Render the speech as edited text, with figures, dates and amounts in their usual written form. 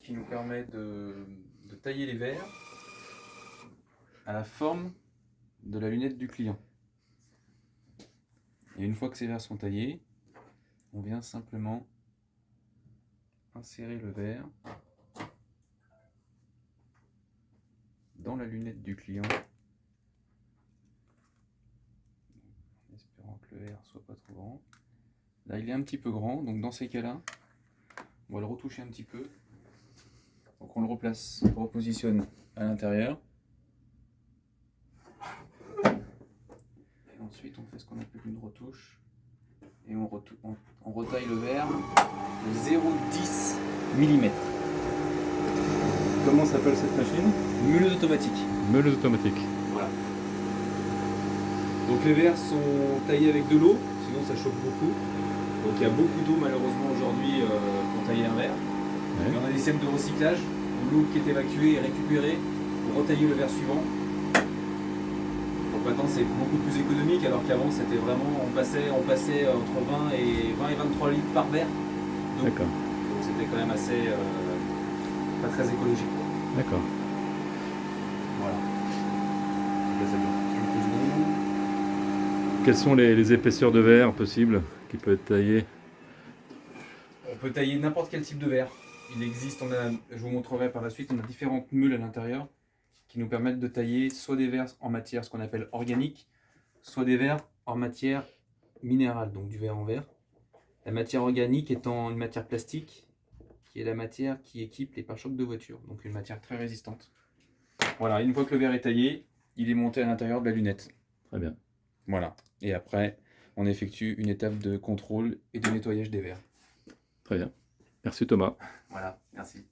qui nous permet de tailler les verres à la forme de la lunette du client. Et une fois que ces verres sont taillés, on vient simplement insérer le verre dans la lunette du client, en espérant que le verre soit pas trop grand. Là, il est un petit peu grand, donc dans ces cas-là, on va le retoucher un petit peu. Donc on le replace, on le repositionne à l'intérieur. Et ensuite, on fait ce qu'on appelle une retouche. Et on retaille le verre de 0,10 mm. Comment s'appelle cette machine? Meuleuse automatique. Meuleuse automatique. Voilà. Donc les verres sont taillés avec de l'eau, sinon ça chauffe beaucoup. Donc il y a beaucoup d'eau malheureusement aujourd'hui pour tailler un verre. Ouais. Et on a des systèmes de recyclage où l'eau qui est évacuée est récupérée pour retailler le verre suivant. Donc maintenant c'est beaucoup plus économique alors qu'avant c'était vraiment on passait entre 20 et 23 litres par verre. D'accord. Donc c'était quand même assez pas très écologique. D'accord. Voilà. Donc là, ça dure quelques secondes. Quelles sont les épaisseurs de verre possibles qui peuvent être taillées? On peut tailler n'importe quel type de verre. Il existe, je vous montrerai par la suite, on a différentes meules à l'intérieur qui nous permettent de tailler soit des verres en matière, ce qu'on appelle organique, soit des verres en matière minérale, donc du verre en verre. La matière organique étant une matière plastique, qui est la matière qui équipe les pare-chocs de voiture, donc une matière très résistante. Voilà, une fois que le verre est taillé, il est monté à l'intérieur de la lunette. Très bien. Voilà, et après, on effectue une étape de contrôle et de nettoyage des verres. Très bien. Merci Thomas. Voilà, merci.